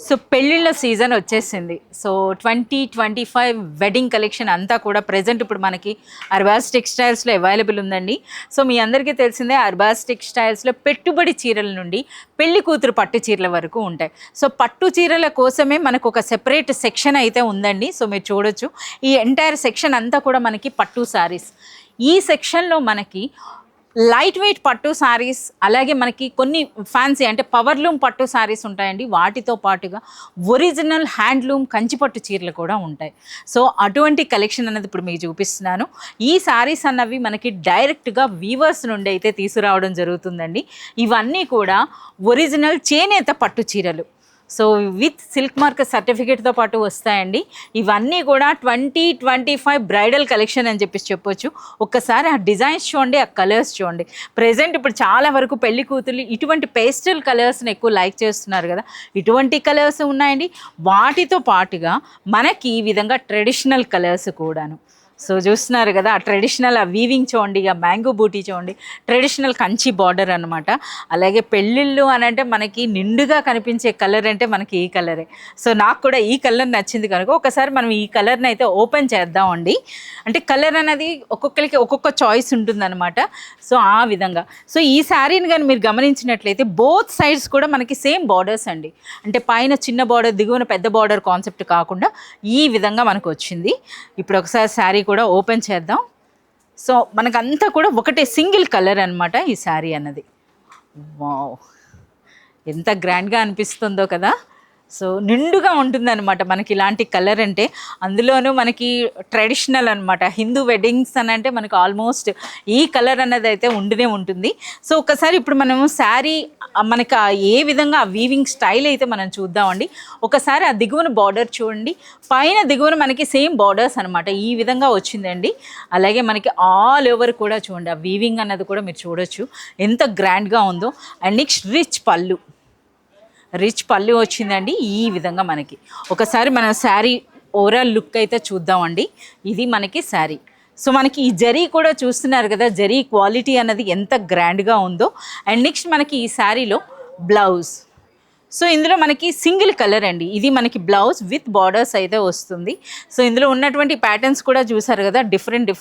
So పెళ్ళిళ్ళ season వచ్చేసింది. So 2025 wedding collection అంతా కూడా ప్రెజెంట్ ఇప్పుడు మనకి అర్బాస్ టెక్స్టైల్స్లో అవైలబుల్ ఉందండి. సో మీ అందరికీ తెలిసిందే అర్బాస్ టెక్స్టైల్స్లో పెట్టుబడి చీరల నుండి పెళ్లి కూతురు పట్టు చీరల వరకు ఉంటాయి. సో పట్టు చీరల కోసమే మనకు ఒక సెపరేట్ సెక్షన్ అయితే ఉందండి. సో మీరు చూడొచ్చు ఈ ఎంటైర్ సెక్షన్ అంతా కూడా మనకి పట్టు శారీస్. ఈ సెక్షన్లో మనకి లైట్ వెయిట్ పట్టు శారీస్, అలాగే మనకి కొన్ని ఫ్యాన్సీ అంటే పవర్లూమ్ పట్టు శారీస్ ఉంటాయండి. వాటితో పాటుగా ఒరిజినల్ హ్యాండ్లూమ్ కంచిపట్టు చీరలు కూడా ఉంటాయి. సో అటువంటి కలెక్షన్ అనేది ఇప్పుడు మీకు చూపిస్తున్నాను. ఈ శారీస్ అన్నవి మనకి డైరెక్ట్గా వీవర్స్ నుండి అయితే తీసుకురావడం జరుగుతుందండి. ఇవన్నీ కూడా ఒరిజినల్ చేనేత పట్టు చీరలు. సో విత్ సిల్క్ మార్క్ సర్టిఫికేట్తో పాటు వస్తాయండి. ఇవన్నీ కూడా 2025 బ్రైడల్ కలెక్షన్ అని చెప్పొచ్చు. ఒక్కసారి ఆ డిజైన్స్ చూడండి, ఆ కలర్స్ చూడండి. ప్రెజెంట్ ఇప్పుడు చాలా వరకు పెళ్లి కూతుర్లు ఇటువంటి పేస్టల్ కలర్స్ని ఎక్కువ లైక్ చేస్తున్నారు కదా, ఇటువంటి కలర్స్ ఉన్నాయండి. వాటితో పాటుగా మనకి ఈ విధంగా ట్రెడిషనల్ కలర్స్ కూడాను. సో చూస్తున్నారు కదా, ఆ ట్రెడిషనల్ ఆ వీవింగ్ చూడండి, ఆ మ్యాంగో బూటీ చూడండి, ట్రెడిషనల్ కంచి బార్డర్ అనమాట. అలాగే పెళ్ళిళ్ళు అని అంటే మనకి నిండుగా కనిపించే కలర్ అంటే మనకి ఈ కలరే. సో నాకు కూడా ఈ కలర్ నచ్చింది కనుక ఒకసారి మనం ఈ కలర్ని అయితే ఓపెన్ చేద్దామండి. అంటే కలర్ అనేది ఒక్కొక్కరికి ఒక్కొక్క చాయిస్ ఉంటుందన్నమాట. సో ఆ విధంగా సో ఈ శారీని కానీ మీరు గమనించినట్లయితే బోత్ సైడ్స్ కూడా మనకి సేమ్ బార్డర్స్ అండి. అంటే పైన చిన్న బార్డర్, దిగువన పెద్ద బార్డర్ కాన్సెప్ట్ కాకుండా ఈ విధంగా మనకు వచ్చింది. ఇప్పుడు ఒకసారి శారీ కూడా ఓపెన్ చేద్దాం. సో మనకంతా కూడా ఒకటే సింగిల్ కలర్ అనమాట ఈ శారీ అన్నది. వావ్, ఎంత గ్రాండ్గా అనిపిస్తుందో కదా. సో నిండుగా ఉంటుందన్నమాట మనకి ఇలాంటి కలర్ అంటే. అందులోనూ మనకి ట్రెడిషనల్ అనమాట. హిందూ వెడ్డింగ్స్ అని అంటే మనకు ఆల్మోస్ట్ ఈ కలర్ అన్నది అయితే ఉంటూనే ఉంటుంది. సో ఒకసారి ఇప్పుడు మనము శారీ మనకి ఏ విధంగా ఆ వీవింగ్ స్టైల్ అయితే మనం చూద్దామండి. ఒకసారి ఆ దిగువన బార్డర్ చూడండి, పైన దిగువన మనకి సేమ్ బార్డర్స్ అనమాట ఈ విధంగా వచ్చిందండి. అలాగే మనకి ఆల్ ఓవర్ కూడా చూడండి ఆ వీవింగ్ అన్నది కూడా మీరు చూడొచ్చు ఎంత గ్రాండ్గా ఉందో. అండ్ నెక్స్ట్ రిచ్ పళ్ళు వచ్చిందండి ఈ విధంగా మనకి. ఒకసారి మనం శారీ ఓవరాల్ లుక్ అయితే చూద్దామండి. ఇది మనకి శారీ. సో మనకి ఈ జరీ కూడా చూస్తున్నారు కదా, జరీ క్వాలిటీ అన్నది ఎంత గ్రాండ్గా ఉందో. అండ్ నెక్స్ట్ మనకి ఈ శారీలో బ్లౌజ్. సో ఇందులో మనకి సింగిల్ కలర్ అండి. ఇది మనకి బ్లౌజ్ విత్ బార్డర్స్ అయితే వస్తుంది. సో ఇందులో ఉన్నటువంటి ప్యాటర్న్స్ కూడా చూసారు కదా, డిఫరెంట్.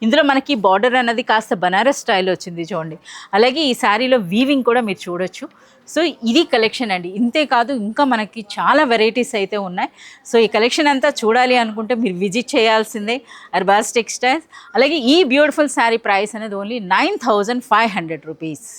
ఇందులో మనకి బార్డర్ అన్నది కాస్త బనారస్ స్టైల్ వచ్చింది చూడండి. అలాగే ఈ శారీలో వీవింగ్ కూడా మీరు చూడొచ్చు. సో ఇది కలెక్షన్ అండి. ఇంతే కాదు, ఇంకా మనకి చాలా వెరైటీస్ అయితే ఉన్నాయి. సో ఈ కలెక్షన్ అంతా చూడాలి అనుకుంటే మీరు విజిట్ చేయాల్సిందే అర్బాస్ టెక్స్టైల్స్. అలాగే ఈ బ్యూటిఫుల్ శారీ ప్రైస్ అనేది ఓన్లీ 9,500 రూపీస్.